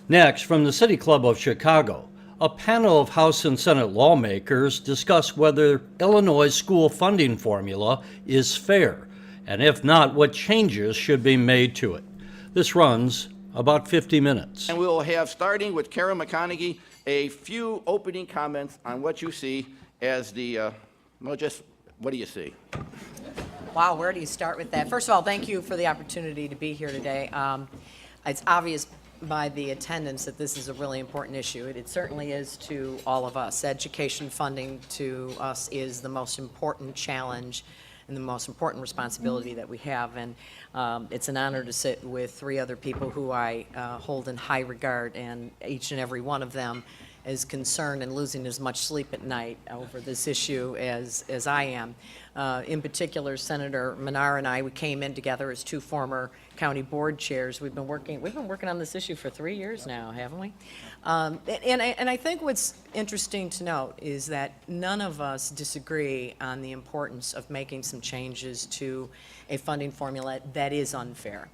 Next, from the City Club of Chicago, a panel of House and Senate lawmakers discuss whether Illinois' school funding formula is fair, and if not, what changes should be made to it. This runs about 50 minutes. And we will have, starting with Karen McConaughey, a few opening comments on what you see as the, what do you see? Wow, where do you start with that? First of all, thank you for the opportunity to be here today. It's obvious by the attendance that this is a really important issue. It certainly is to all of us. Education funding to us is the most important challenge and the most important responsibility that we have. And it's an honor to sit with three other people who I hold in high regard, and each and every one of them is concerned and losing as much sleep at night over this issue as I am. In particular, Senator Manar and I, we came in together as two former county board chairs. We've been working on this issue for 3 years now, haven't we? And I think what's interesting to note is that none of us disagree on the importance of making some changes to a funding formula that is unfair.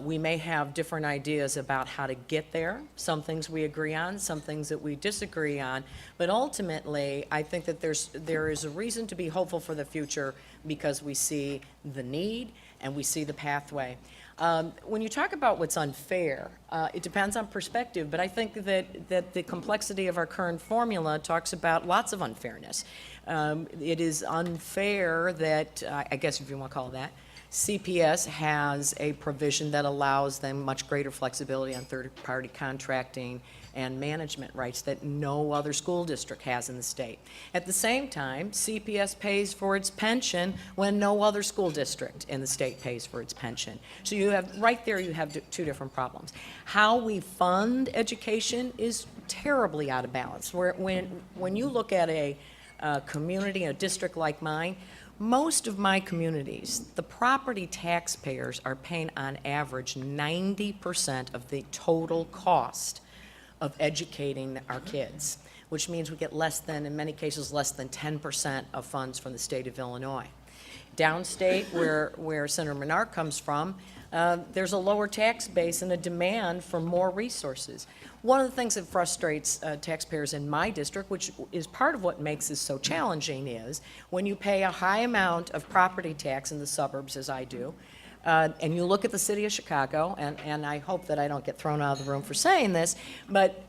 We may have different ideas about how to get there. Some things we agree on, some things that we disagree on, but ultimately I think that there is a reason to be hopeful for the future because we see the need and we see the pathway. When you talk about what's unfair, it depends on perspective, but I think that the complexity of our current formula talks about lots of unfairness. It is unfair that, I guess if you want to call it that, CPS has a provision that allows them much greater flexibility on third-party contracting and management rights that no other school district has in the state. At the same time, CPS pays for its pension when no other school district in the state pays for its pension. So you have, right there, you have two different problems. How we fund education is terribly out of balance. When you look at a community, a district like mine, most of my communities, the property taxpayers are paying on average 90% of the total cost of educating our kids, which means we get less than, in many cases, less than 10% of funds from the state of Illinois. Downstate, where Senator Manar comes from, there's a lower tax base and a demand for more resources. One of the things that frustrates taxpayers in my district, which is part of what makes this so challenging, is when you pay a high amount of property tax in the suburbs, as I do, and you look at the city of Chicago, and I hope that I don't get thrown out of the room for saying this, but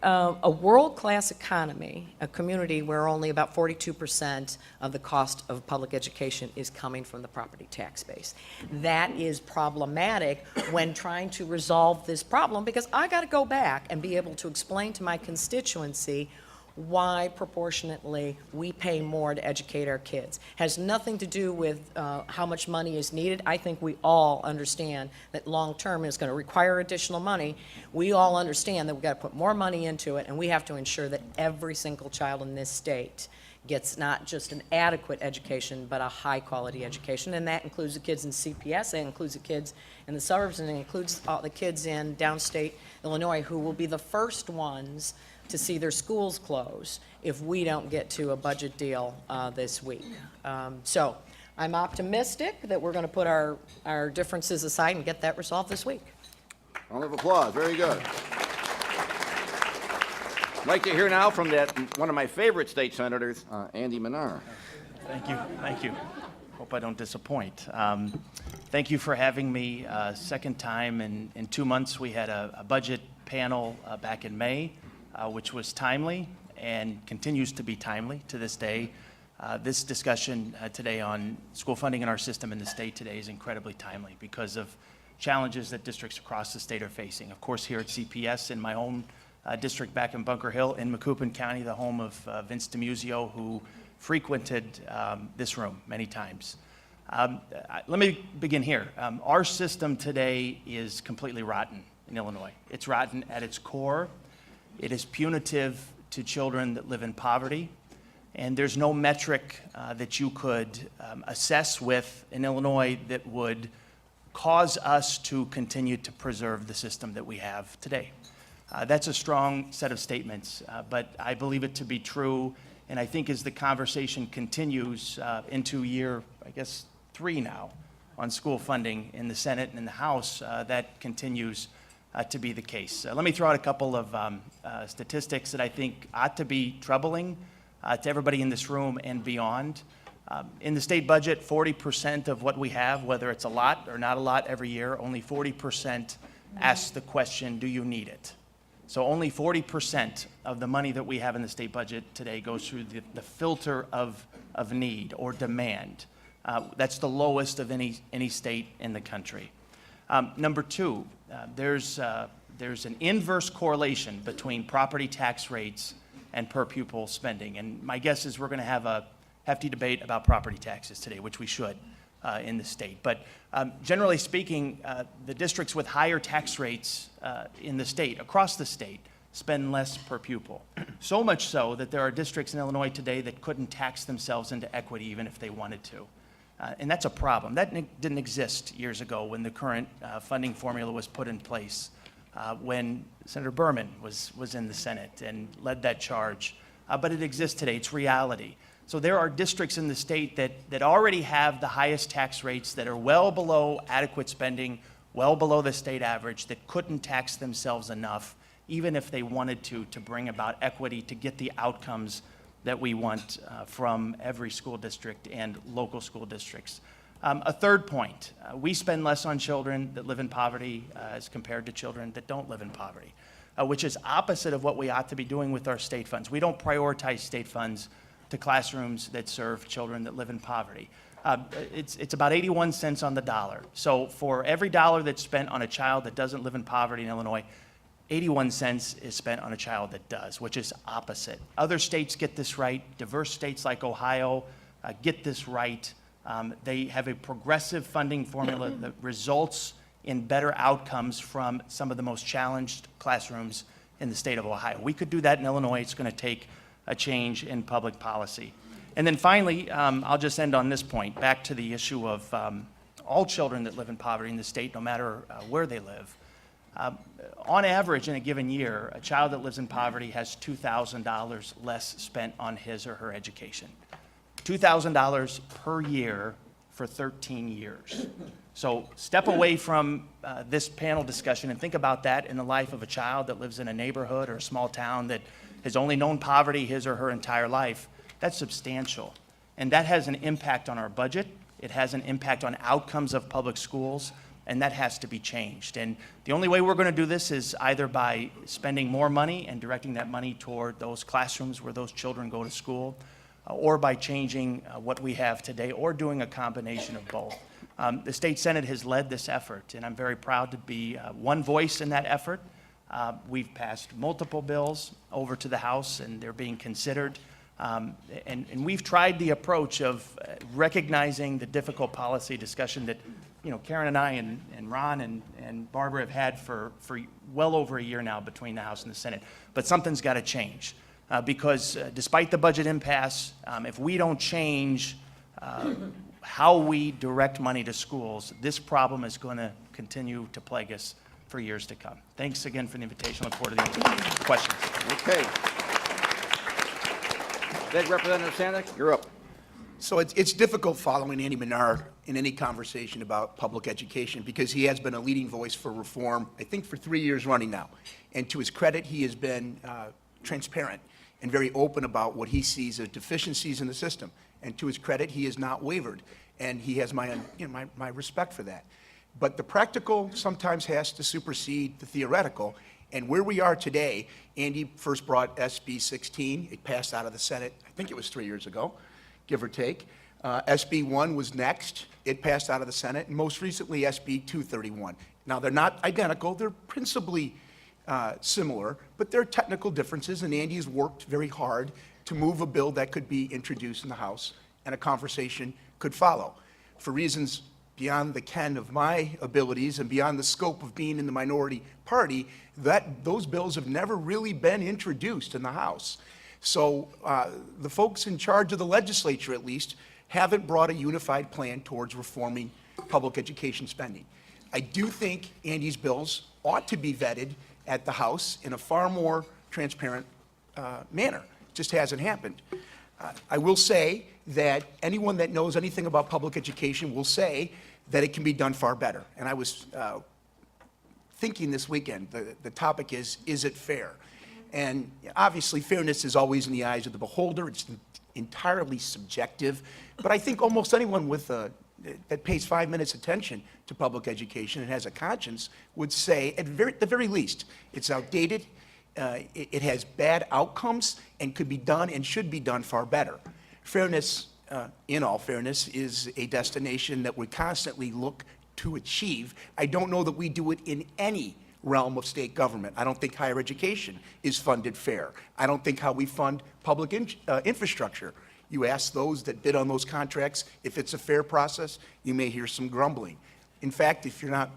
a world-class economy, a community where only about 42% of the cost of public education is coming from the property tax base. That is problematic when trying to resolve this problem, because I got to go back and be able to explain to my constituency why proportionately we pay more to educate our kids. Has nothing to do with how much money is needed. I think we all understand that long term is going to require additional money. We all understand that we've got to put more money into it, and we have to ensure that every single child in this state gets not just an adequate education, but a high quality education. And that includes the kids in CPS, that includes the kids in the suburbs, and it includes all the kids in downstate Illinois who will be the first ones to see their schools close if we don't get to a budget deal this week. So I'm optimistic that we're going to put our differences aside and get that resolved this week. Round of applause. Very good. I'd like to hear now from one of my favorite state senators, Andy Manar. Thank you. Thank you. Hope I don't disappoint. Thank you for having me second time. In 2 months, we had a budget panel back in May, which was timely and continues to be timely to this day. This discussion today on school funding in our system in the state today is incredibly timely because of challenges that districts across the state are facing. Of course, here at CPS, in my own district back in Bunker Hill, in Macoupin County, the home of Vince DiMuzio, who frequented this room many times. Let me begin here. Our system today is completely rotten in Illinois. It's rotten at its core. It is punitive to children that live in poverty, and there's no metric that you could assess with in Illinois that would cause us to continue to preserve the system that we have today. That's a strong set of statements, but I believe it to be true, and I think as the conversation continues into year, I guess, 3 now on school funding in the Senate and in the House, that continues to be the case. Let me throw out a couple of statistics that I think ought to be troubling to everybody in this room and beyond. In the state budget, 40% of what we have, whether it's a lot or not a lot every year, only 40% asks the question, do you need it? So only 40% of the money that we have in the state budget today goes through the filter of need or demand. That's the lowest of any state in the country. Number two, there's an inverse correlation between property tax rates and per pupil spending. And my guess is we're going to have a hefty debate about property taxes today, which we should in the state. But generally speaking, the districts with higher tax rates in the state, across the state, spend less per pupil. So much so that there are districts in Illinois today that couldn't tax themselves into equity even if they wanted to. And that's a problem. That didn't exist years ago when the current funding formula was put in place, when Senator Berman was in the Senate and led that charge. But it exists today. It's reality. So there are districts in the state that already have the highest tax rates, that are well below adequate spending, well below the state average, that couldn't tax themselves enough, even if they wanted to bring about equity to get the outcomes that we want from every school district and local school districts. A third point, we spend less on children that live in poverty as compared to children that don't live in poverty, which is opposite of what we ought to be doing with our state funds. We don't prioritize state funds to classrooms that serve children that live in poverty. It's about 81 cents on the dollar. So for every dollar that's spent on a child that doesn't live in poverty in Illinois, 81 cents is spent on a child that does, which is opposite. Other states get this right. Diverse states like Ohio get this right. They have a progressive funding formula that results in better outcomes from some of the most challenged classrooms in the state of Ohio. We could do that in Illinois. It's going to take a change in public policy. And then finally, I'll just end on this point, back to the issue of all children that live in poverty in the state, no matter where they live. On average, in a given year, a child that lives in poverty has $2,000 less spent on his or her education. $2,000 per year for 13 years. So step away from this panel discussion and think about that in the life of a child that lives in a neighborhood or a small town that has only known poverty his or her entire life. That's substantial. And that has an impact on our budget. It has an impact on outcomes of public schools, and that has to be changed. And the only way we're going to do this is either by spending more money and directing that money toward those classrooms where those children go to school, or by changing what we have today, or doing a combination of both. The state Senate has led this effort, and I'm very proud to be one voice in that effort. We've passed multiple bills over to the House, and they're being considered. And we've tried the approach of recognizing the difficult policy discussion that Karen and I and Ron and Barbara have had for well over a year now between the House and the Senate. But something's got to change because despite the budget impasse, if we don't change how we direct money to schools, this problem is going to continue to plague us for years to come. Thanks again for the invitation. Look forward to the questions. Okay. State Representative Sandek, you're up. So it's difficult following Andy Manar in any conversation about public education because he has been a leading voice for reform, I think, for 3 years running now. And to his credit, he has been transparent and very open about what he sees as deficiencies in the system. And to his credit, he has not wavered. And he has my respect for that. But the practical sometimes has to supersede the theoretical. And where we are today, Andy first brought SB 16. It passed out of the Senate, I think it was 3 years ago, give or take. SB 1 was next. It passed out of the Senate. And most recently, SB 231. Now, they're not identical. They're principally similar, but there are technical differences. And Andy has worked very hard to move a bill that could be introduced in the House and a conversation could follow. For reasons beyond the ken of my abilities and beyond the scope of being in the minority party, those bills have never really been introduced in the House. So the folks in charge of the legislature, at least, haven't brought a unified plan towards reforming public education spending. I do think Andy's bills ought to be vetted at the House in a far more transparent manner. It just hasn't happened. I will say that anyone that knows anything about public education will say that it can be done far better. And I was thinking this weekend. The topic is it fair? And obviously, fairness is always in the eyes of the beholder. It's entirely subjective. But I think almost anyone that pays 5 minutes attention to public education and has a conscience would say, at the very least, it's outdated, it has bad outcomes, and could be done and should be done far better. Fairness, in all fairness, is a destination that we constantly look to achieve. I don't know that we do it in any realm of state government. I don't think higher education is funded fair. I don't think how we fund public infrastructure. You ask those that bid on those contracts if it's a fair process, you may hear some grumbling. In fact, if you're not,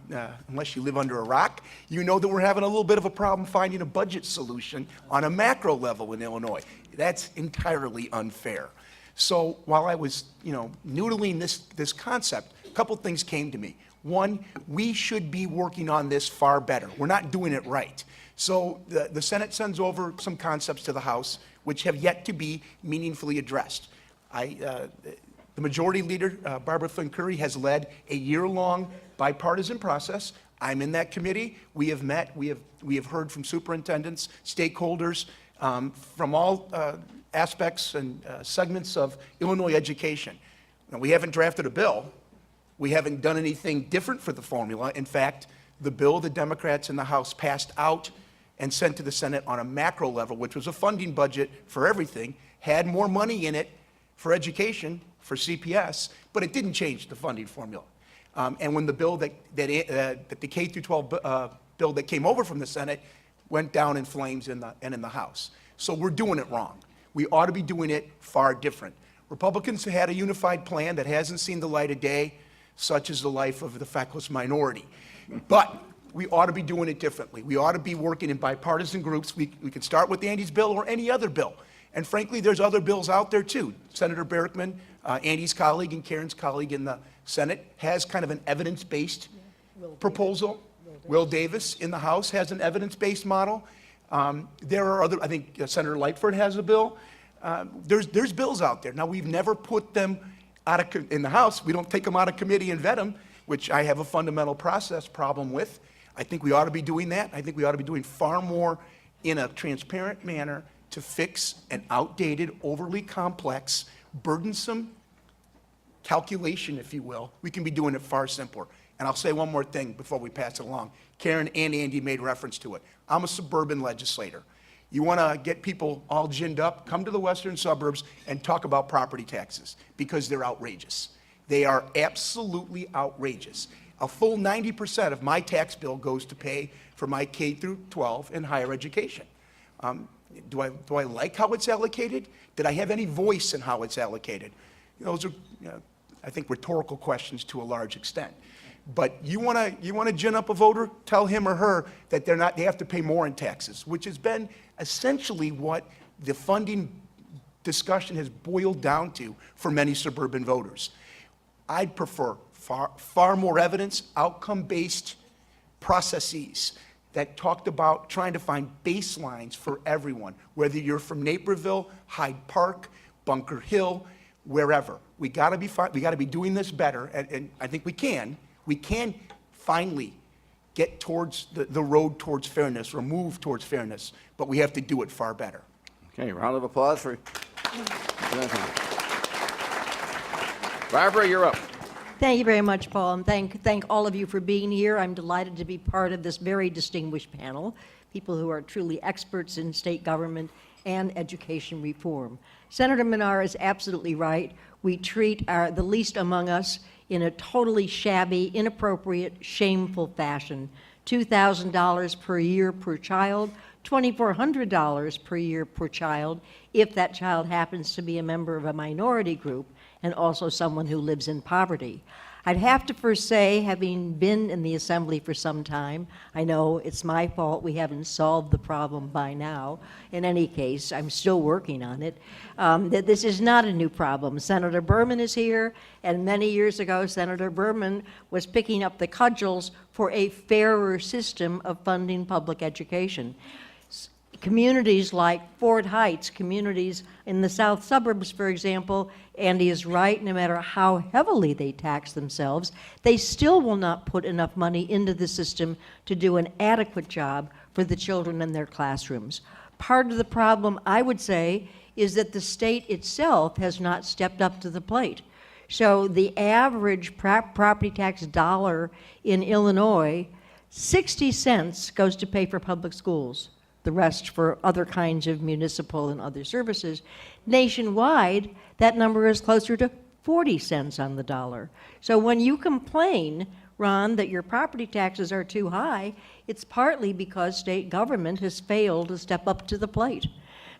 unless you live under a rock, you know that we're having a little bit of a problem finding a budget solution on a macro level in Illinois. That's entirely unfair. So while I was, noodling this concept, a couple things came to me. One, we should be working on this far better. We're not doing it right. So the Senate sends over some concepts to the House, which have yet to be meaningfully addressed. The Majority Leader, Barbara Flynn Curry, has led a year-long bipartisan process. I'm in that committee. We have met. We have heard from superintendents, stakeholders, from all aspects and segments of Illinois education. Now, we haven't drafted a bill. We haven't done anything different for the formula. In fact, the bill the Democrats in the House passed out and sent to the Senate on a macro level, which was a funding budget for everything, had more money in it for education, for CPS, but it didn't change the funding formula. And when the bill that the K through 12 bill that came over from the Senate went down in flames in the House. So we're doing it wrong. We ought to be doing it far different. Republicans had a unified plan that hasn't seen the light of day, such as the life of the feckless minority. But we ought to be doing it differently. We ought to be working in bipartisan groups. We could start with Andy's bill or any other bill. And frankly, there's other bills out there too. Senator Berkman, Andy's colleague and Karen's colleague in the Senate, has kind of an evidence-based proposal. Will Davis in the House has an evidence-based model. There are other, I think Senator Lightfoot has a bill. There's bills out there. Now, we've never put them in the House. We don't take them out of committee and vet them, which I have a fundamental process problem with. I think we ought to be doing that. I think we ought to be doing far more in a transparent manner to fix an outdated, overly complex, burdensome calculation, if you will. We can be doing it far simpler. And I'll say one more thing before we pass it along. Karen and Andy made reference to it. I'm a suburban legislator. You want to get people all ginned up, come to the western suburbs and talk about property taxes, because they're outrageous. They are absolutely outrageous. A full 90% of my tax bill goes to pay for my K through 12 and higher education. Do I like how it's allocated? Did I have any voice in how it's allocated? Those are, I think, rhetorical questions to a large extent. But you want to gin up a voter, tell him or her that they have to pay more in taxes, which has been essentially what the funding discussion has boiled down to for many suburban voters. I'd prefer far more evidence, outcome-based processes that talked about trying to find baselines for everyone, whether you're from Naperville, Hyde Park, Bunker Hill, wherever. We got to be doing this better, and I think we can. We can finally get towards the road towards fairness, or move towards fairness, but we have to do it far better. Okay, round of applause for Barbara, you're up. Thank you very much, Paul, and thank all of you for being here. I'm delighted to be part of this very distinguished panel, people who are truly experts in state government and education reform. Senator Manar is absolutely right. We treat the least among us in a totally shabby, inappropriate, shameful fashion. $2,000 per year per child, $2,400 per year per child, if that child happens to be a member of a minority group and also someone who lives in poverty. I'd have to first say, having been in the Assembly for some time, I know it's my fault we haven't solved the problem by now. In any case, I'm still working on it. That this is not a new problem. Senator Berman is here, and many years ago, Senator Berman was picking up the cudgels for a fairer system of funding public education. communities like Fort Heights, communities in the south suburbs, for example, Andy is right, no matter how heavily they tax themselves, they still will not put enough money into the system to do an adequate job for the children in their classrooms. Part of the problem, I would say, is that the state itself has not stepped up to the plate. So the average property tax dollar in Illinois, 60 cents goes to pay for public schools, the rest for other kinds of municipal and other services. Nationwide, that number is closer to 40 cents on the dollar. So when you complain, Ron, that your property taxes are too high, it's partly because state government has failed to step up to the plate.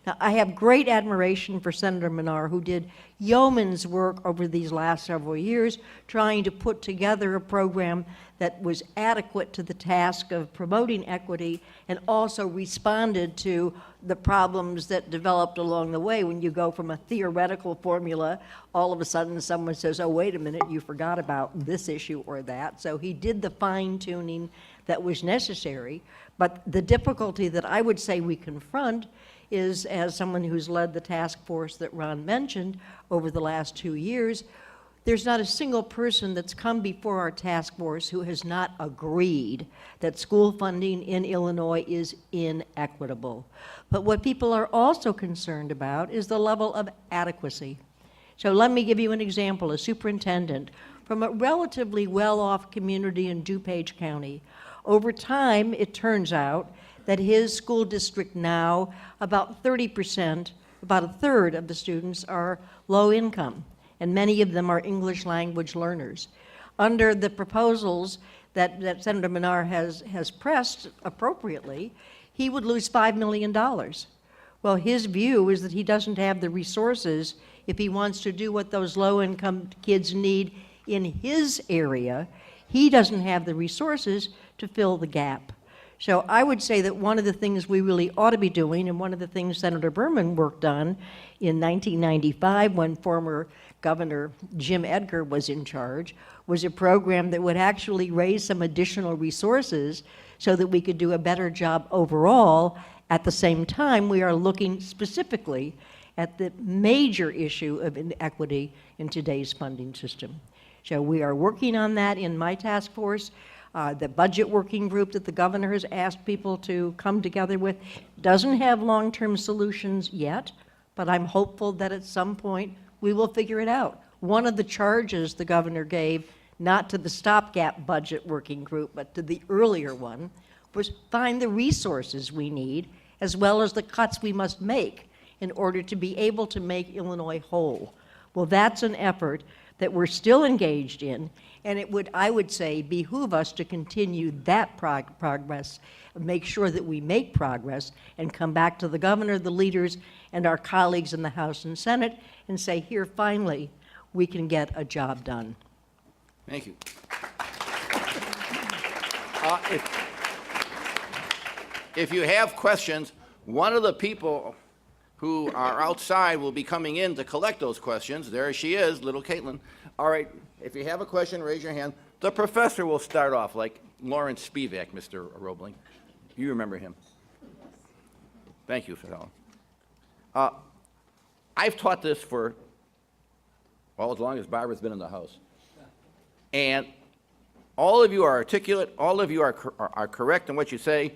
Now, I have great admiration for Senator Manar, who did yeoman's work over these last several years trying to put together a program that was adequate to the task of promoting equity and also responded to the problems that developed along the way. When you go from a theoretical formula, all of a sudden someone says, oh, wait a minute, you forgot about this issue or that. So he did the fine-tuning that was necessary. But the difficulty that I would say we confront is, as someone who's led the task force that Ron mentioned over the last 2 years, there's not a single person that's come before our task force who has not agreed that school funding in Illinois is inequitable. But what people are also concerned about is the level of adequacy. So let me give you an example. A superintendent from a relatively well-off community in DuPage County. Over time, it turns out that his school district now, about 30%, about a third of the students are low income, and many of them are English language learners. Under the proposals that Senator Manar has pressed appropriately, he would lose $5 million. Well, his view is that he doesn't have the resources if he wants to do what those low-income kids need in his area. He doesn't have the resources to fill the gap. So I would say that one of the things we really ought to be doing, and one of the things Senator Berman worked on in 1995 when former Governor Jim Edgar was in charge, was a program that would actually raise some additional resources so that we could do a better job overall. At the same time, we are looking specifically at the major issue of inequity in today's funding system. So we are working on that in my task force. The budget working group that the governor has asked people to come together with doesn't have long-term solutions yet, but I'm hopeful that at some point we will figure it out. One of the charges the governor gave, not to the stopgap budget working group, but to the earlier one, was find the resources we need as well as the cuts we must make in order to be able to make Illinois whole. Well, that's an effort that we're still engaged in, and it would, I would say, behoove us to continue that progress, make sure that we make progress, and come back to the governor, the leaders, and our colleagues in the House and Senate and say, here, finally, we can get a job done. Thank you. If you have questions, one of the people who are outside will be coming in to collect those questions. There she is, little Caitlin. All right, if you have a question, raise your hand. The professor will start off, like Lawrence Spivak, Mr. Roebling. You remember him. Thank you for that. I've taught this for, well, as long as Barbara's been in the House. And all of you are articulate, all of you are correct in what you say,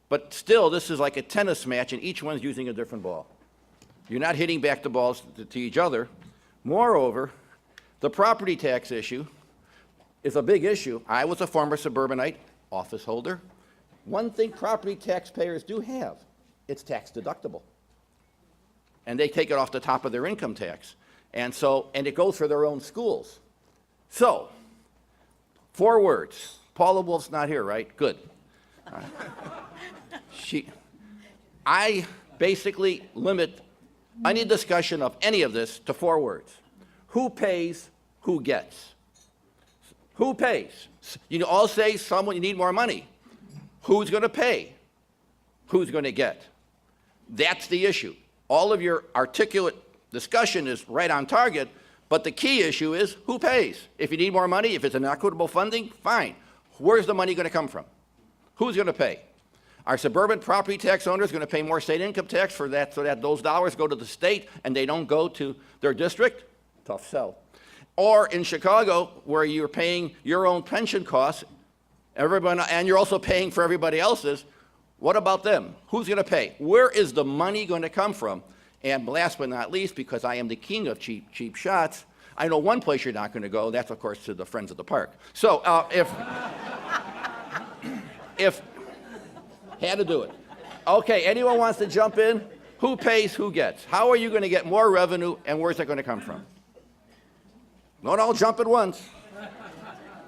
but still, this is like a tennis match, and each one's using a different ball. You're not hitting back the balls to each other. Moreover, the property tax issue is a big issue. I was a former suburbanite office holder. One thing property taxpayers do have, it's tax deductible. And they take it off the top of their income tax. And it goes for their own schools. So, 4 words. Paula Wolf's not here, right? Good. I basically limit any discussion of any of this to 4 words. Who pays, who gets? Who pays? You all say someone, you need more money. Who's going to pay? Who's going to get? That's the issue. All of your articulate discussion is right on target, but the key issue is who pays? If you need more money, if it's an equitable funding, fine. Where's the money going to come from? Who's going to pay? Are suburban property tax owners going to pay more state income tax for that, so that those dollars go to the state and they don't go to their district? Tough sell. Or in Chicago, where you're paying your own pension costs, everybody, and you're also paying for everybody else's, what about them? Who's going to pay? Where is the money going to come from? And last but not least, because I am the king of cheap shots, I know one place you're not going to go. That's, of course, to the Friends of the Park. So if had to do it. Okay, anyone wants to jump in? Who pays, who gets? How are you going to get more revenue, and where's it going to come from? Don't all jump at once.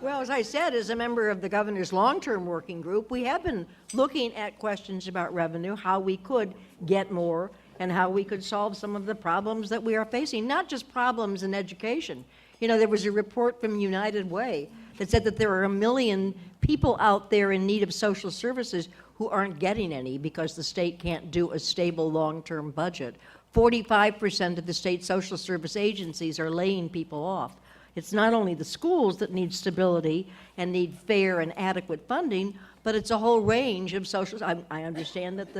Well, as I said, as a member of the governor's long-term working group, we have been looking at questions about revenue, how we could get more, and how we could solve some of the problems that we are facing, not just problems in education. You know, there was a report from United Way that said that there are 1 million people out there in need of social services who aren't getting any because the state can't do a stable long-term budget. 45% of the state social service agencies are laying people off. It's not only the schools that need stability and need fair and adequate funding, but it's a whole range of social. I understand that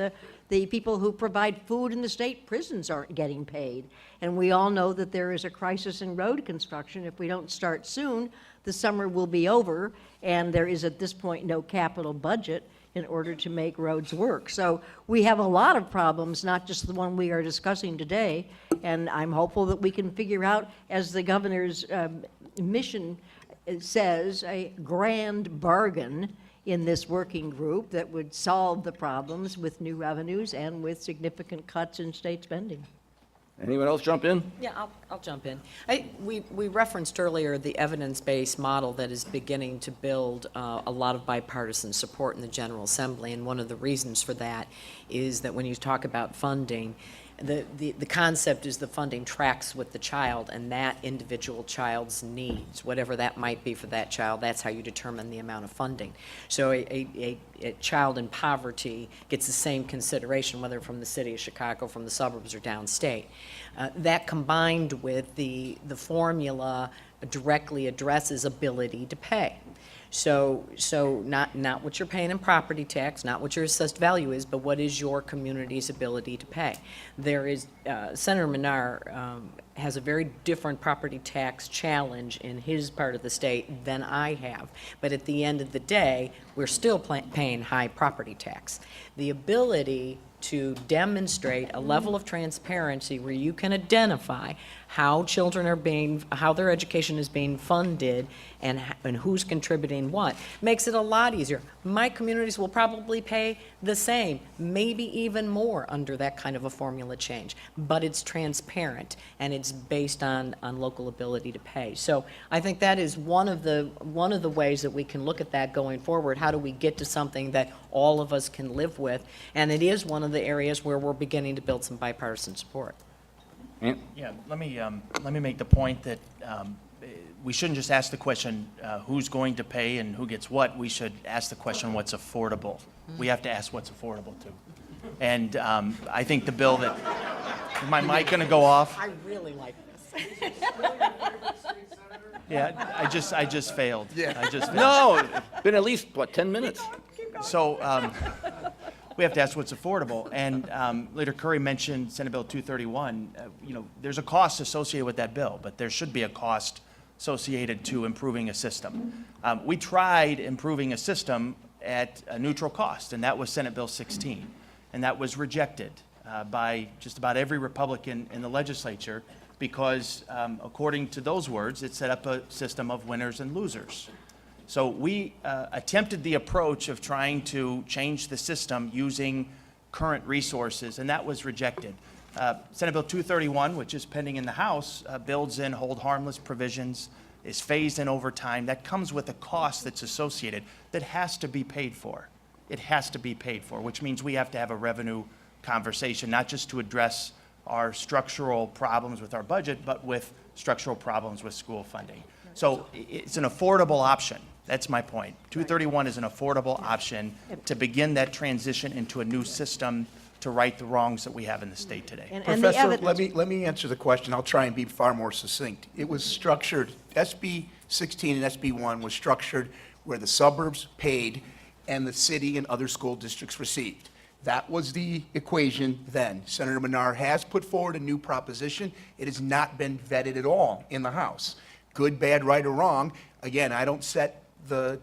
the people who provide food in the state prisons aren't getting paid. And we all know that there is a crisis in road construction. If we don't start soon, the summer will be over, and there is at this point no capital budget in order to make roads work. So we have a lot of problems, not just the one we are discussing today, and I'm hopeful that we can figure out, as the governor's mission says, a grand bargain in this working group that would solve the problems with new revenues and with significant cuts in state spending. Anyone else jump in? Yeah, I'll jump in. We referenced earlier the evidence-based model that is beginning to build a lot of bipartisan support in the General Assembly, and one of the reasons for that is that when you talk about funding, the concept is the funding tracks with the child and that individual child's needs, whatever that might be for that child. That's how you determine the amount of funding. So a child in poverty gets the same consideration, whether from the city of Chicago, from the suburbs, or downstate. That combined with the formula directly addresses ability to pay. So not what you're paying in property tax, not what your assessed value is, but what is your community's ability to pay. There is, Senator Manar has a very different property tax challenge in his part of the state than I have. But at the end of the day, we're still paying high property tax. The ability to demonstrate a level of transparency where you can identify how children are how their education is being funded and who's contributing what, makes it a lot easier. My communities will probably pay the same, maybe even more under that kind of a formula change, but it's transparent and it's based on local ability to pay. So I think that is one of the ways that we can look at that going forward. How do we get to something that all of us can live with? And it is one of the areas where we're beginning to build some bipartisan support. Yeah, let me make the point that we shouldn't just ask the question, who's going to pay and who gets what. We should ask the question, what's affordable? We have to ask what's affordable too. And I think the bill that, is my mic going to go off? I really like this. Yeah, I just failed. Yeah. I just failed. No, been at least, what, 10 minutes? So we have to ask what's affordable. And Leader Curry mentioned Senate Bill 231. You know, there's a cost associated with that bill, but there should be a cost associated to improving a system. We tried improving a system at a neutral cost, and that was Senate Bill 16. And that was rejected by just about every Republican in the legislature because, according to those words, it set up a system of winners and losers. So we attempted the approach of trying to change the system using current resources, and that was rejected. Senate Bill 231, which is pending in the House, builds in hold harmless provisions, is phased in over time. That comes with a cost that's associated that has to be paid for. It has to be paid for, which means we have to have a revenue conversation, not just to address our structural problems with our budget, but with structural problems with school funding. So it's an affordable option. That's my point. 231 is an affordable option to begin that transition into a new system to right the wrongs that we have in the state today. And Professor, let me answer the question. I'll try and be far more succinct. It was structured, SB 16 and SB 1 was structured where the suburbs paid and the city and other school districts received. That was the equation then. Senator Manar has put forward a new proposition. It has not been vetted at all in the House. Good, bad, right, or wrong. Again, I don't set the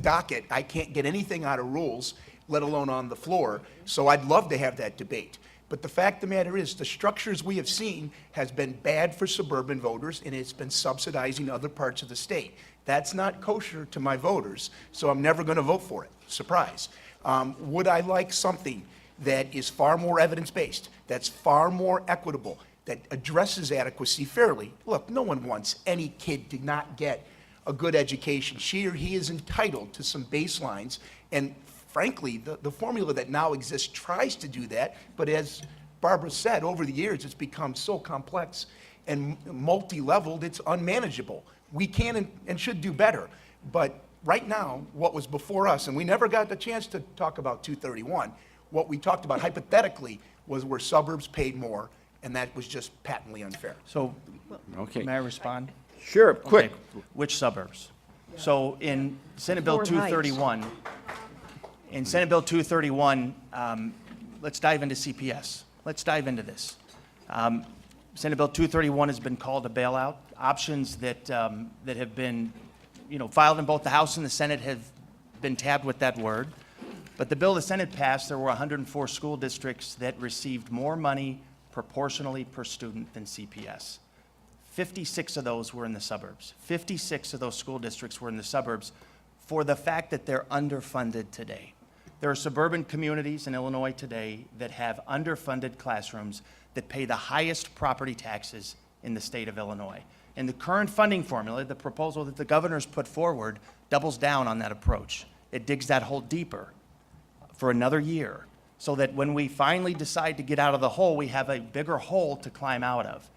docket. I can't get anything out of rules, let alone on the floor. So I'd love to have that debate. But the fact of the matter is, the structures we have seen has been bad for suburban voters, and it's been subsidizing other parts of the state. That's not kosher to my voters, so I'm never going to vote for it. Surprise. Would I like something that is far more evidence-based, that's far more equitable, that addresses adequacy fairly? Look, no one wants any kid to not get a good education. She or he is entitled to some baselines, and frankly, the formula that now exists tries to do that, but as Barbara said, over the years, it's become so complex and multi-leveled, it's unmanageable. We can and should do better, but right now, what was before us, and we never got the chance to talk about 231, what we talked about hypothetically was where suburbs paid more, and that was just patently unfair. So, Okay. may I respond? Sure, quick. Okay. Which suburbs? So in Senate Bill Fort Heights. 231, in Senate Bill 231, let's dive into CPS. Let's dive into this. Senate Bill 231 has been called a bailout. Options that have been, filed in both the House and the Senate have been tabbed with that word. But the bill the Senate passed, there were 104 school districts that received more money proportionally per student than CPS. 56 of those were in the suburbs. 56 of those school districts were in the suburbs for the fact that they're underfunded today. There are suburban communities in Illinois today that have underfunded classrooms that pay the highest property taxes in the state of Illinois. And the current funding formula, the proposal that the governor's put forward, doubles down on that approach. It digs that hole deeper for another year so that when we finally decide to get out of the hole, we have a bigger hole to climb out of.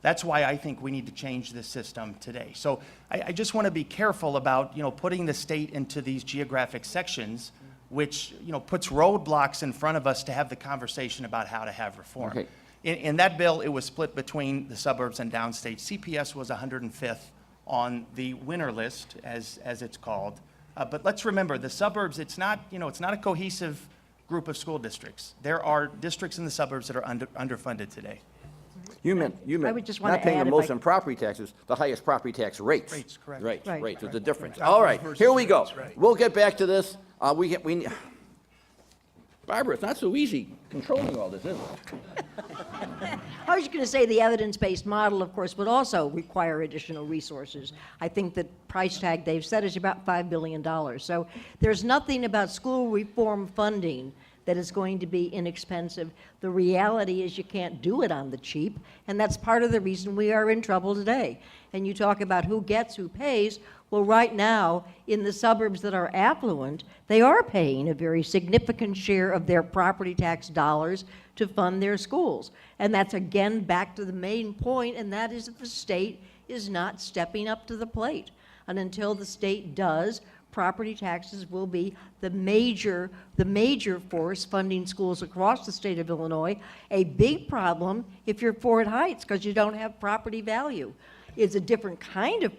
That's why I think we need to change this system today. So I just want to be careful about, putting the state into these geographic sections, which, puts roadblocks in front of us to have the conversation about how to have reform. Okay. In that bill, it was split between the suburbs and downstate. CPS was 105th on the winner list, as it's called. But let's remember, the suburbs, it's not a cohesive group of school districts. There are districts in the suburbs that are underfunded today. You meant would just wanna not paying add the if most I- on property taxes, the highest property tax rates. Rates, correct. Right, Right. right, there's a difference. Dollars All right, versus here we go. rates, right. We'll get back to this. Barbara, it's not so easy controlling all this, is it? I was going to say the evidence-based model, of course, would also require additional resources. I think the price tag they've set is about $5 billion. So there's nothing about school reform funding that is going to be inexpensive. The reality is you can't do it on the cheap, and that's part of the reason we are in trouble today. And you talk about who gets, who pays. Well, right now, in the suburbs that are affluent, they are paying a very significant share of their property tax dollars to fund their schools. And that's, again, back to the main point, and that is that the state is not stepping up to the plate. And until the state does, property taxes will be the major force funding schools across the state of Illinois. A big problem if you're Fort Heights, because you don't have property value. It's a different kind of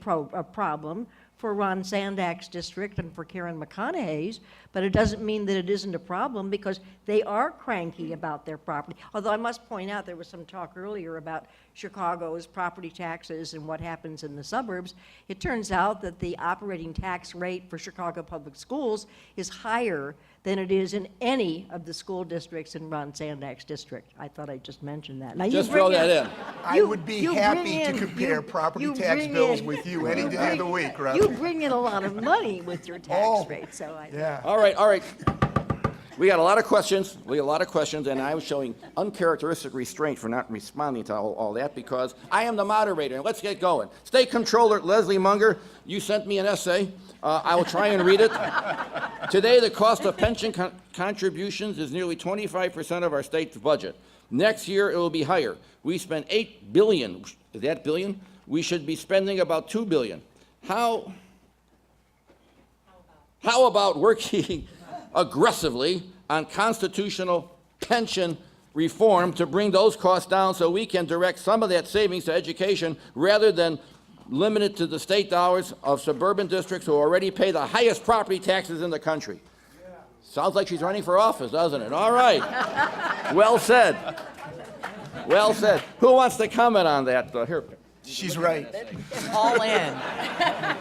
problem for Ron Sandak's district and for Karen McConaughey's, but it doesn't mean that it isn't a problem because they are cranky about their property. Although I must point out, there was some talk earlier about Chicago's property taxes and what happens in the suburbs. It turns out that the operating tax rate for Chicago Public Schools is higher than it is in any of the school districts in Ron Sandak's district. I thought I'd just mention that. Now, you Just bring throw that in. I would be you happy bring to in- compare you- property you tax bring bills in- with you any day of the week, You Rob. bring in a lot of money with your Oh, tax rate, so I. Yeah. All right. We got a lot of questions, and I was showing uncharacteristic restraint for not responding to all that because I am the moderator, and let's get going. State Controller Leslie Munger, you sent me an essay. I will try and read it. Today, the cost of pension contributions is nearly 25% of our state's budget. Next year, it will be higher. We spend $8 billion. Is that billion? We should be spending about $2 billion. How about working aggressively on constitutional pension reform to bring those costs down so we can direct some of that savings to education rather than limited to the state dollars of suburban districts who already pay the highest property taxes in the country. Sounds like she's running for office, doesn't it? All right. Well said. Well said. Who wants to comment on that? Here. She's right. All in.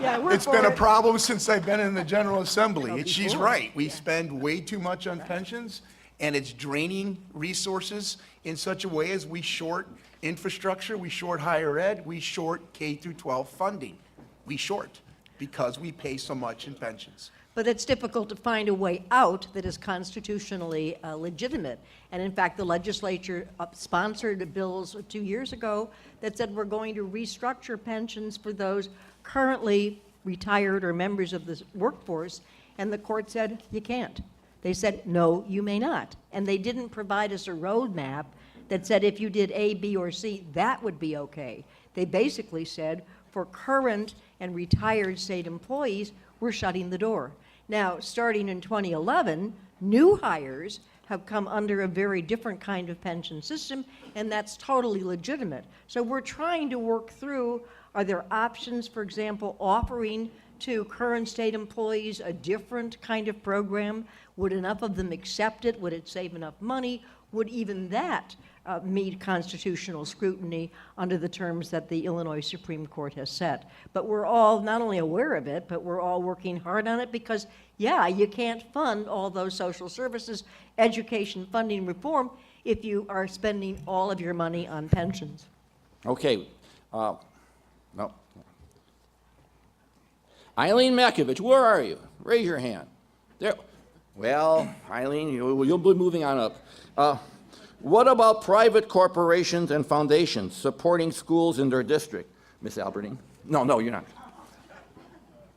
Yeah, we're It's for been a it. problem since I've been in the General Assembly. She's right. We spend way too much on pensions, and it's draining resources in such a way as we short infrastructure, we short higher ed, we short K through 12 funding. We short because we pay so much in pensions. But it's difficult to find a way out that is constitutionally legitimate. And in fact, the legislature sponsored bills 2 years ago that said we're going to restructure pensions for those currently retired or members of the workforce, and the court said, you can't. They said, no, you may not. And they didn't provide us a roadmap that said if you did A, B, or C, that would be okay. They basically said, for current and retired state employees, we're shutting the door. Now, starting in 2011, new hires have come under a very different kind of pension system, and that's totally legitimate. So we're trying to work through, are there options, for example, offering to current state employees a different kind of program? Would enough of them accept it? Would it save enough money? Would even that meet constitutional scrutiny under the terms that the Illinois Supreme Court has set? But we're all not only aware of it, but we're all working hard on it because, yeah, you can't fund all those social services, education funding reform if you are spending all of your money on pensions. Okay. No. Eileen Makovich, where are you? Raise your hand. There. Well, Eileen, you'll be moving on up. What about private corporations and foundations supporting schools in their district? Miss Albertine? No, you're not.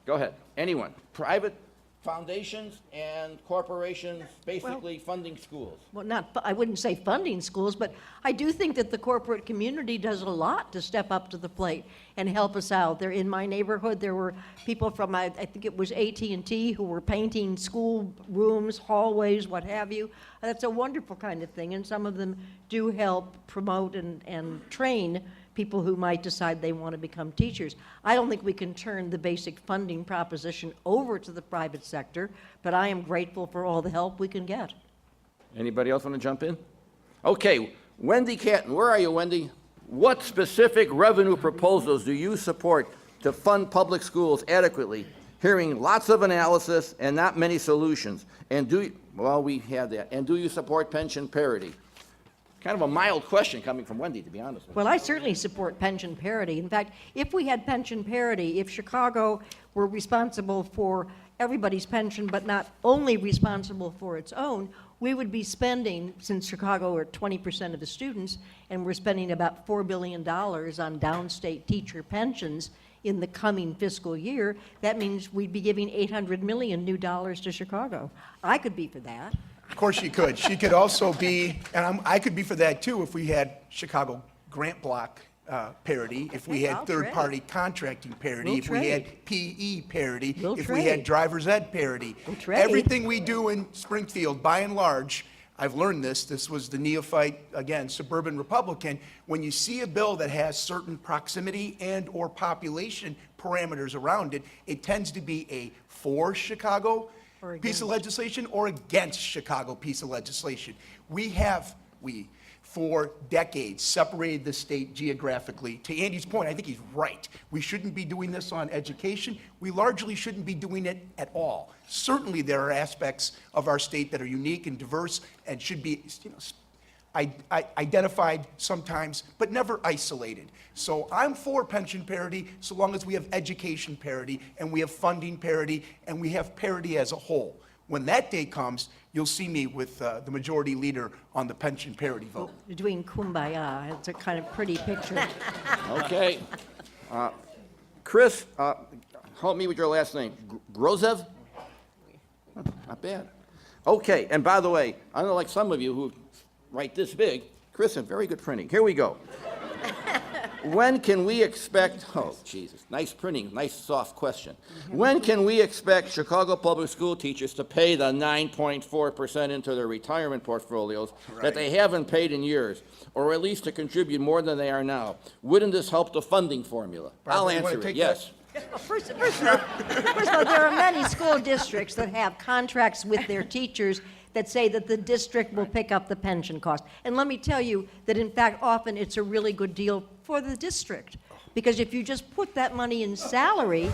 Go ahead. Anyone. Private foundations and corporations basically funding schools. Well, I wouldn't say funding schools, but I do think that the corporate community does a lot to step up to the plate and help us out. There, in my neighborhood, there were people from, I think it was AT&T, who were painting school rooms, hallways, what have you. That's a wonderful kind of thing, and some of them do help promote and train people who might decide they want to become teachers. I don't think we can turn the basic funding proposition over to the private sector, but I am grateful for all the help we can get. Anybody else want to jump in? Okay, Wendy Catton, where are you, Wendy? What specific revenue proposals do you support to fund public schools adequately? Hearing lots of analysis and not many solutions. And we have that. And do you support pension parity? Kind of a mild question coming from Wendy, to be honest with you. Well, I certainly support pension parity. In fact, if we had pension parity, if Chicago were responsible for everybody's pension, but not only responsible for its own, we would be spending, since Chicago are 20% of the students, and we're spending about $4 billion on downstate teacher pensions in the coming fiscal year. That means we'd be giving $800 million new dollars to Chicago. I could be for that. Of course she could. She could also be, and I could be for that too, if we had Chicago grant block parity, if we had I'll third-party contracting parity, We'll if we had trade. PE parity, We'll if we had trade. driver's ed parity. We'll trade. Everything we do in Springfield, by and large, I've learned this was the neophyte, again, suburban Republican, when you see a bill that has certain proximity and or population parameters around it, it tends to be a for Chicago Or piece of against. legislation or against Chicago piece of legislation. We, for decades, separated the state geographically. To Andy's point, I think he's right. We shouldn't be doing this on education. We largely shouldn't be doing it at all. Certainly, there are aspects of our state that are unique and diverse and should be, identified sometimes, but never isolated. So I'm for pension parity so long as we have education parity and we have funding parity and we have parity as a whole. When that day comes, you'll see me with the majority leader on the pension parity vote. You're doing kumbaya. It's a kind of pretty picture. Okay. Chris, help me with your last name. Grozev? Not bad. Okay, and by the way, unlike like some of you who write this big, Chris had very good printing. Here we go. When can we expect, oh, Jesus, nice printing, nice soft question. When can we expect Chicago public school teachers to pay the 9.4% into their retirement portfolios that they haven't paid in years, or at least to contribute more than they are now? Wouldn't this help the funding formula? I'll Barbara, you wanna answer it, take yes. Well, first of all, there are many school districts that have contracts with their teachers that say that the district will pick up the pension cost. And let me tell you that in fact, often it's a really good deal for the district. Because if you just put that money in salary,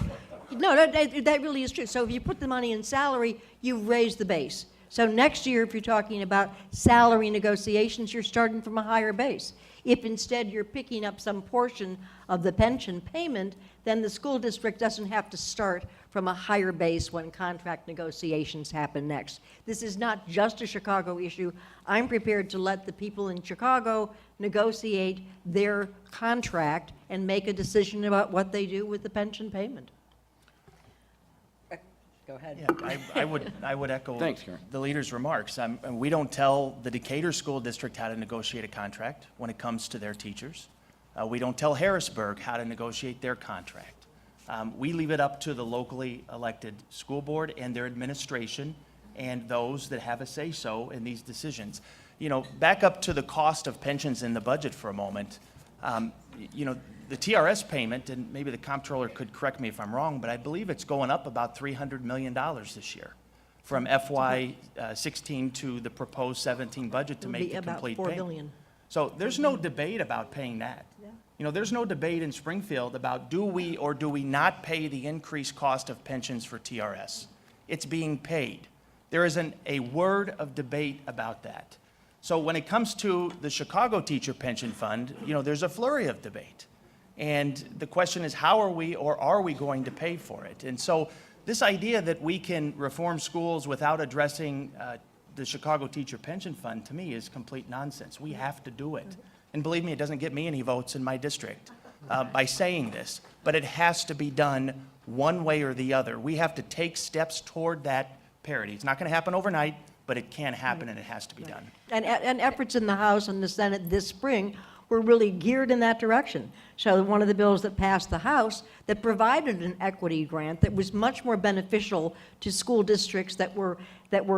no, that really is true. So if you put the money in salary, you raise the base. So next year, if you're talking about salary negotiations, you're starting from a higher base. If instead you're picking up some portion of the pension payment, then the school district doesn't have to start from a higher base when contract negotiations happen next. This is not just a Chicago issue. I'm prepared to let the people in Chicago negotiate their contract and make a decision about what they do with the pension payment. Go ahead. Yeah, I would echo Thanks, Karen. the leader's remarks. And we don't tell the Decatur School District how to negotiate a contract when it comes to their teachers. We don't tell Harrisburg how to negotiate their contract. We leave it up to the locally elected school board and their administration and those that have a say-so in these decisions. You know, back up to the cost of pensions in the budget for a moment. You know, the TRS payment, and maybe the comptroller could correct me if I'm wrong, but I believe it's going up about $300 million this year from FY 16 to the proposed 17 budget to It'll make be the about complete $4 payment. billion. So there's no debate about paying that. You know, there's no debate in Springfield about do we or do we not pay the increased cost of pensions for TRS. It's being paid. There isn't a word of debate about that. So when it comes to the Chicago Teacher Pension Fund, you know, there's a flurry of debate. And the question is, how are we or are we going to pay for it? And so this idea that we can reform schools without addressing the Chicago Teacher Pension Fund, to me, is complete nonsense. We have to do it. And believe me, it doesn't get me any votes in my district by saying this, but it has to be done one way or the other. We have to take steps toward that parity. It's not going to happen overnight, but it can happen and it has to be done. And efforts in the House and the Senate this spring were really geared in that direction. So one of the bills that passed the House that provided an equity grant that was much more beneficial to school districts that were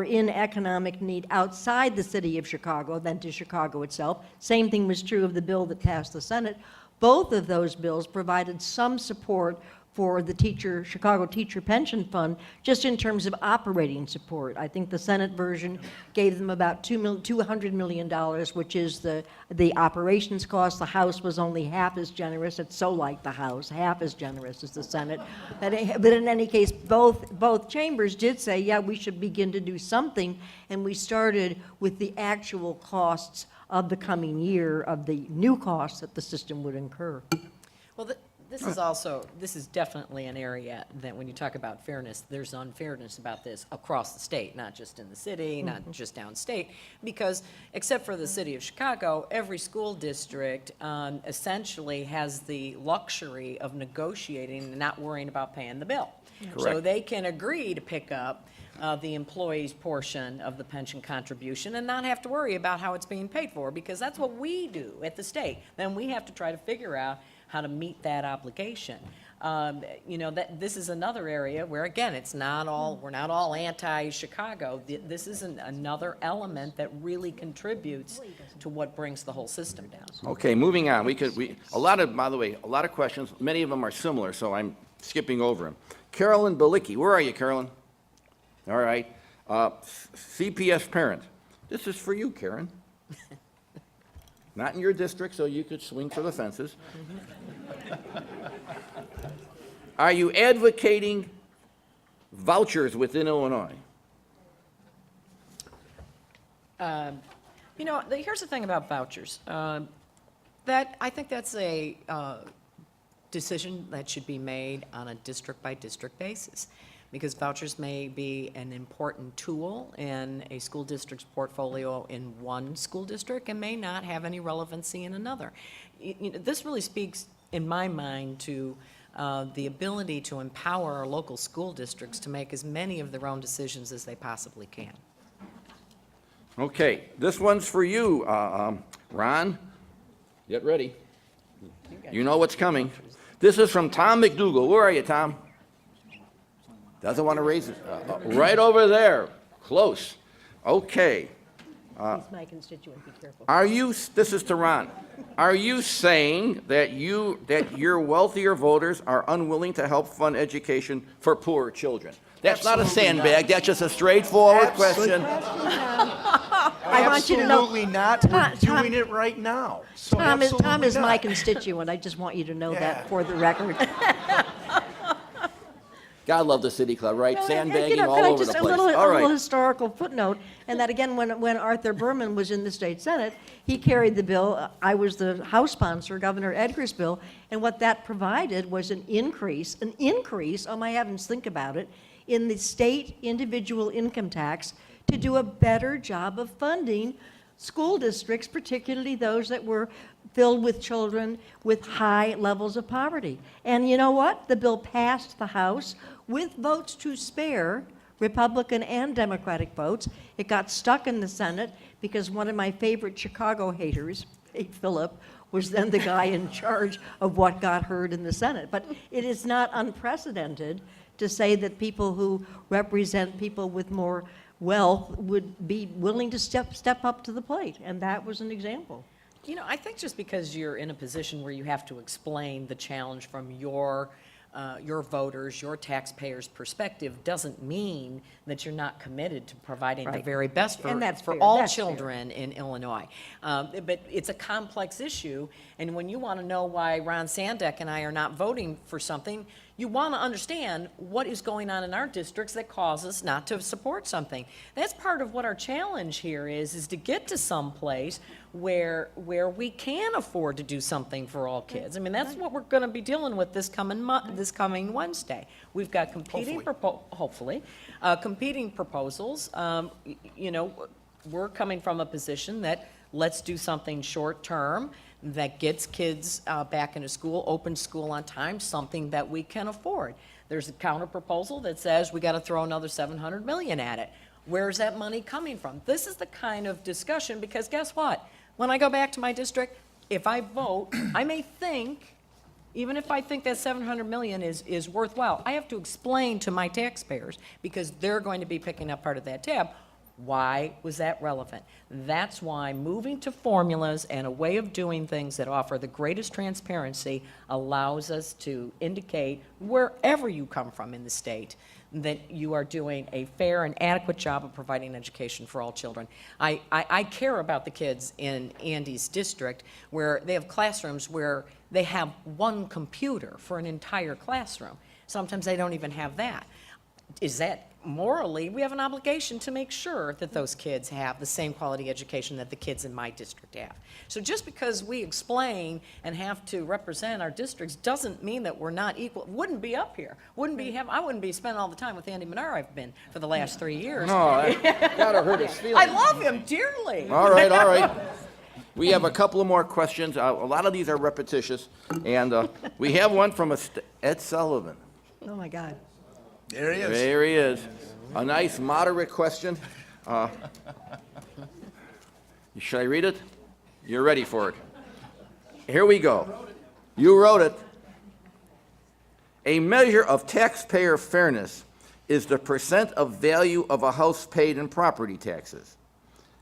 in economic need outside the city of Chicago than to Chicago itself. Same thing was true of the bill that passed the Senate. Both of those bills provided some support for the Chicago Teacher Pension Fund, just in terms of operating support. I think the Senate version gave them about $200 million, which is the operations cost. The House was only half as generous. It's so like the House, half as generous as the Senate. But in any case, both chambers did say, yeah, we should begin to do something, and we started with the actual costs of the coming year, of the new costs that the system would incur. Well, this is definitely an area that when you talk about fairness, there's unfairness about this across the state, not just in the city, not just downstate, because except for the city of Chicago, every school district essentially has the luxury of negotiating and not worrying about paying the bill. So they can agree to pick up the employee's portion of the pension contribution and not have to worry about how it's being paid for, because that's what we do at the state. Then we have to try to figure out how to meet that obligation. You know, this is another area where, again, we're not all anti-Chicago. This is another element that really contributes to what brings the whole system down. Okay, moving on. By the way, a lot of questions. Many of them are similar, so I'm skipping over them. Carolyn Balicki, where are you, Carolyn? All right. CPS parent. This is for you, Karen. Not in your district, so you could swing for the fences. Are you advocating vouchers within Illinois? You know, here's the thing about vouchers. I think that's a decision that should be made on a district-by-district basis, because vouchers may be an important tool in a school district's portfolio in one school district and may not have any relevancy in another. This really speaks, in my mind, to the ability to empower our local school districts to make as many of their own decisions as they possibly can. Okay, this one's for you, Ron. Get ready. You know what's coming. This is from Tom McDougal. Where are you, Tom? Doesn't want to raise it. Right over there. Close. Okay. He's my constituent, be careful. This is to Ron. Are you saying that your wealthier voters are unwilling to help fund education for poorer children? That's not a sandbag, that's just a straightforward question. I want you to know. Absolutely not. We're doing it right now. So Tom absolutely is my not. constituent. I just want you to know Yeah. that for the record. God love the city club, right? Sandbagging Could all I over just the a place. little, All a little right. historical footnote, and that again, when Arthur Berman was in the state senate, he carried the bill. I was the House sponsor, Governor Edgar's bill, and what that provided was an increase. Oh my heavens, think about it, in the state individual income tax to do a better job of funding school districts, particularly those that were filled with children with high levels of poverty. And you know what? The bill passed the House with votes to spare, Republican and Democratic votes. It got stuck in the Senate because one of my favorite Chicago haters, Philip, was then the guy in charge of what got heard in the Senate. But it is not unprecedented to say that people who represent people with more wealth would be willing to step up to the plate, and that was an example. You know, I think just because you're in a position where you have to explain the challenge from your voters, your taxpayers' perspective, doesn't mean that you're not committed to providing the Right. very best for, And that's for fair. all That's fair. children in Illinois. But it's a complex issue, and when you want to know why Ron Sandeck and I are not voting for something, you want to understand what is going on in our districts that cause us not to support something. That's part of what our challenge here is to get to some place where we can afford to do something for all kids. I mean, that's what we're going to be dealing with this coming Wednesday. We've got competing competing proposals. You know, we're coming from a position that let's do something short term that gets kids back into school, open school on time, something that we can afford. There's a counter proposal that says we got to throw another $700 million at it. Where's that money coming from? This is the kind of discussion, because guess what? When I go back to my district, if I vote, I may think, even if I think that $700 million is worthwhile, I have to explain to my taxpayers, because they're going to be picking up part of that tab, why was that relevant? That's why moving to formulas and a way of doing things that offer the greatest transparency allows us to indicate, wherever you come from in the state, that you are doing a fair and adequate job of providing education for all children. I care about the kids in Andy's district where they have classrooms where they have one computer for an entire classroom. Sometimes they don't even have that. Is that morally, we have an obligation to make sure that those kids have the same quality education that the kids in my district have. So just because we explain and have to represent our districts doesn't mean that we're not equal. Wouldn't be up here. I wouldn't be spending all the time with Andy Manar I've been for the last 3 years. No, that gotta hurt his feelings. I love him dearly. All right, all right. We have a couple of more questions. A lot of these are repetitious, and we have one from Ed Sullivan. Oh, my God. There he is. There he is. A nice moderate question. Should I read it? You're ready for it. Here we go. You wrote it. A measure of taxpayer fairness is the percent of value of a house paid in property taxes.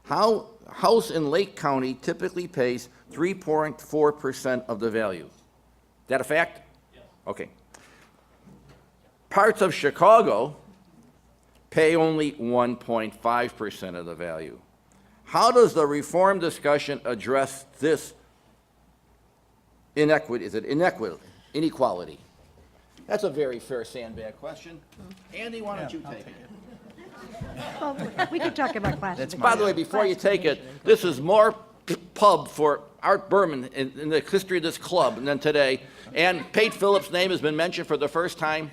House in Lake County typically pays 3.4% of the value. Is that a fact? Yes. Okay. Parts of Chicago pay only 1.5% of the value. How does the reform discussion address this inequity? Is it inequality? That's a very fair sandbag question. Andy, why don't you take it? Well, we could talk about classification. By the way, before you take it, this is more pub for Art Berman in the history of this club than today. And Pate Phillips' name has been mentioned for the first time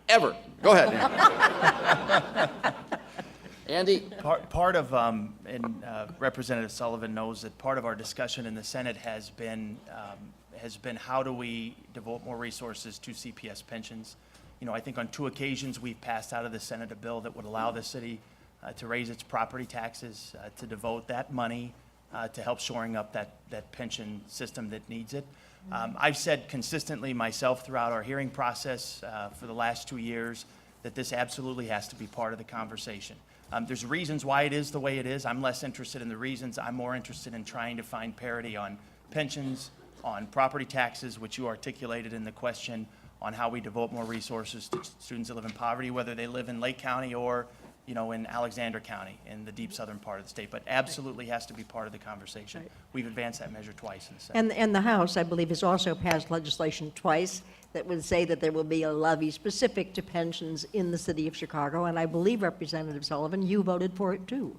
ever. Go ahead, Andy. Part of, and Representative Sullivan knows that part of our discussion in the Senate has been how do we devote more resources to CPS pensions. You know, I think on 2 occasions we've passed out of the Senate a bill that would allow the city to raise its property taxes, to devote that money to help shoring up that pension system that needs it. I've said consistently myself throughout our hearing process for the last 2 years that this absolutely has to be part of the conversation. There's reasons why it is the way it is. I'm less interested in the reasons. I'm more interested in trying to find parity on pensions, on property taxes, which you articulated in the question, on how we devote more resources to students that live in poverty, whether they live in Lake County or, you know, in Alexander County, in the deep southern part of the state, but absolutely has to be part of the conversation. We've advanced that measure twice in the Senate. And the House, I believe, has also passed legislation twice that would say that there will be a levy specific to pensions in the city of Chicago, and I believe, Representative Sullivan, you voted for it too.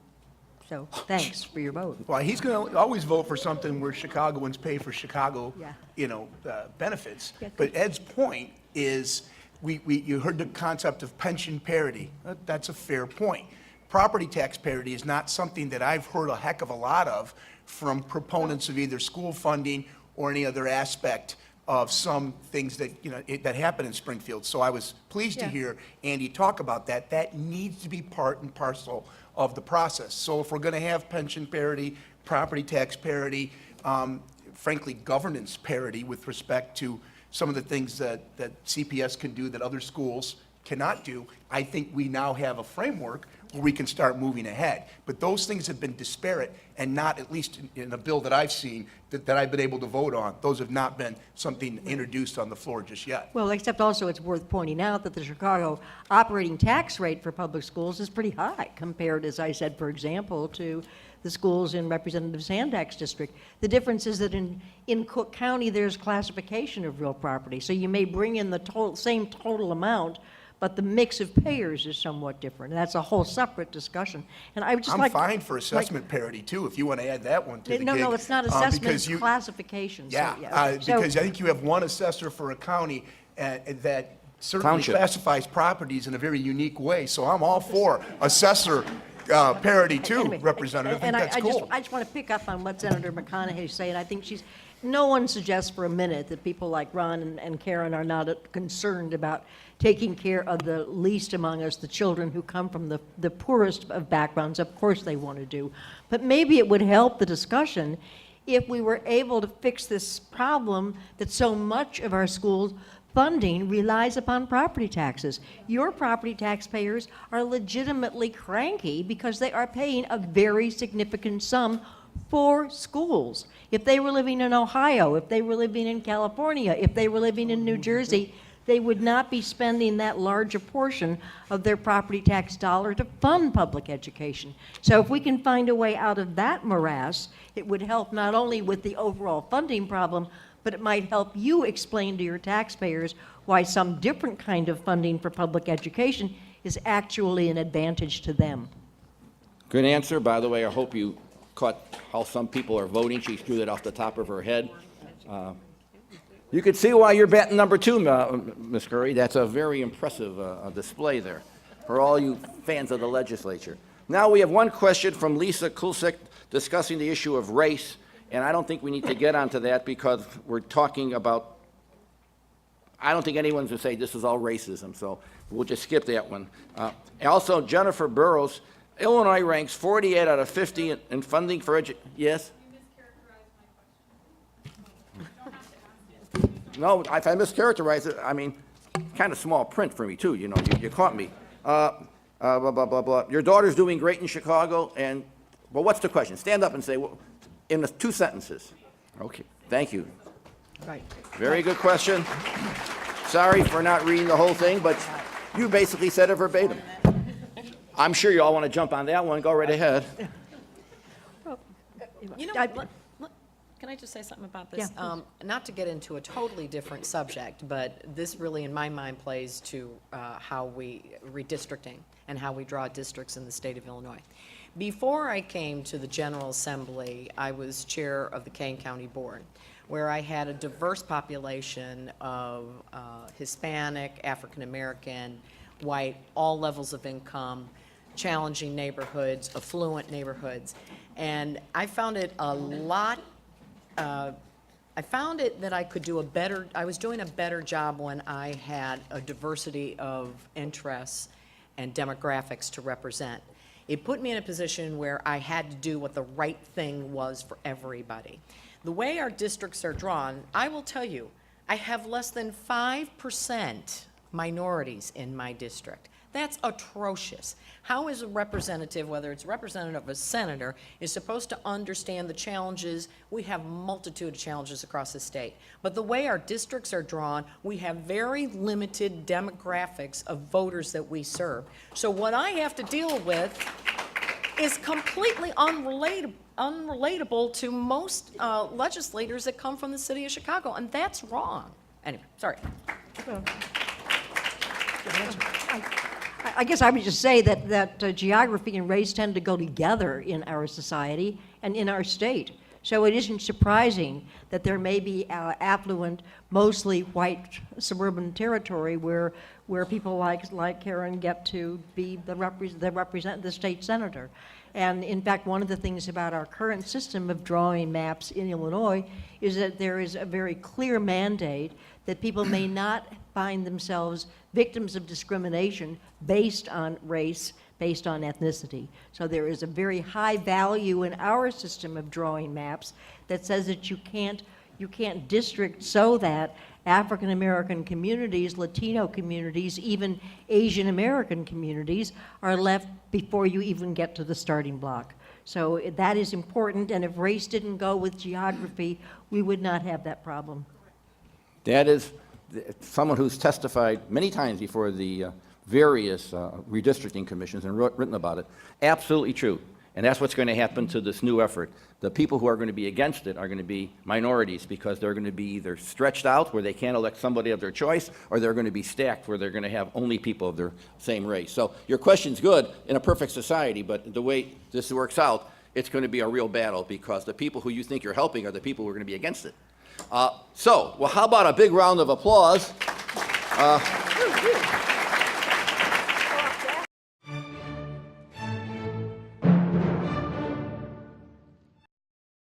So thanks for your vote. Well, he's going to always vote for something where Chicagoans pay for Chicago, Yeah. benefits. Yeah. But Ed's point is, you heard the concept of pension parity. That's a fair point. Property tax parity is not something that I've heard a heck of a lot of from proponents of either school funding or any other aspect of some things that, that happen in Springfield. So I was pleased to Yeah. hear Andy talk about that. That needs to be part and parcel of the process. So if we're going to have pension parity, property tax parity, frankly, governance parity with respect to some of the things that CPS can do that other schools cannot do, I think we now have a framework where we can start moving ahead. But those things have been disparate and not, at least in the bill that I've seen, that I've been able to vote on, those have not been something introduced on the floor just yet. Well, except also it's worth pointing out that the Chicago operating tax rate for public schools is pretty high compared, as I said, for example, to the schools in Representative Sandak's district. The difference is that in Cook County, there's classification of real property. So you may bring in the same total amount, but the mix of payers is somewhat different. And that's a whole separate discussion. And I would just I'm like... fine for assessment parity too, if you want to add that one to the gig. No, it's not assessment, because it's classification. So, Yeah, So- because I think you have one assessor for a county that certainly Township. classifies properties in a very unique way. So I'm all for assessor parity too, Anyway, Representative. I think and that's cool. I just want to pick up on what Senator McConaughey said. I think no one suggests for a minute that people like Ron and Karen are not concerned about taking care of the least among us, the children who come from the poorest of backgrounds. Of course they want to do. But maybe it would help the discussion if we were able to fix this problem that so much of our schools funding relies upon property taxes. Your property taxpayers are legitimately cranky because they are paying a very significant sum for schools. If they were living in Ohio, if they were living in California, if they were living in New Jersey, they would not be spending that large a portion of their property tax dollar to fund public education. So if we can find a way out of that morass, it would help not only with the overall funding problem, but it might help you explain to your taxpayers why some different kind of funding for public education is actually an advantage to them. Good answer. By the way, I hope you caught how some people are voting. She threw that off the top of her head. You can see why you're batting number 2, Ms. Curry. That's a very impressive display there for all you fans of the legislature. Now we have one question from Lisa Kulsik discussing the issue of race, and I don't think we need to get onto that because we're talking about, I don't think anyone's going to say this is all racism, so we'll just skip that one. And also, Jennifer Burrows, Illinois ranks 48 out of 50 in funding for yes? No, if I mischaracterize it, I mean, kind of small print for me, too, you caught me. Blah, blah, blah, blah. Your daughter's doing great in Chicago, and, well, what's the question? Stand up and say, well, in 2 sentences. Okay, thank you. Right. Very good question. Sorry for not reading the whole thing, but you basically said it verbatim. I'm sure you all want to jump on that one. Go right ahead. You know, can I just say something about this? Yeah, Not to get into a totally different subject, but this really, in my mind, plays to how we redistricting and how we draw districts in the state of Illinois. Before I came to the General Assembly, I was chair of the Kane County Board, where I had a diverse population of Hispanic, African American, white, all levels of income, challenging neighborhoods, affluent neighborhoods. And I found it a lot I found it that I could do I was doing a better job when I had a diversity of interests and demographics to represent. It put me in a position where I had to do what the right thing was for everybody. The way our districts are drawn, I will tell you, I have less than 5% minorities in my district. That's atrocious. How is a representative, whether it's a representative or a senator, is supposed to understand the challenges? We have multitude of challenges across the state. But the way our districts are drawn, we have very limited demographics of voters that we serve. So what I have to deal with is completely unrelatable to most legislators that come from the city of Chicago, and that's wrong. Anyway, sorry. I guess I would just say that geography and race tend to go together in our society and in our state. So it isn't surprising that there may be affluent, mostly white suburban territory where people like Karen get to be the state senator. And in fact, one of the things about our current system of drawing maps in Illinois is that there is a very clear mandate that people may not find themselves victims of discrimination based on race, based on ethnicity. So there is a very high value in our system of drawing maps that says that you can't district so that African American communities, Latino communities, even Asian American communities are left before you even get to the starting block. So that is important, and if race didn't go with geography, we would not have that problem. That is someone who's testified many times before the various redistricting commissions and written about it. Absolutely true. And that's what's going to happen to this new effort. The people who are going to be against it are going to be minorities because they're going to be either stretched out where they can't elect somebody of their choice, or they're going to be stacked where they're going to have only people of their same race. So your question's good in a perfect society, but the way this works out, it's going to be a real battle because the people who you think you're helping are the people who are going to be against it. Well, how about a big round of applause?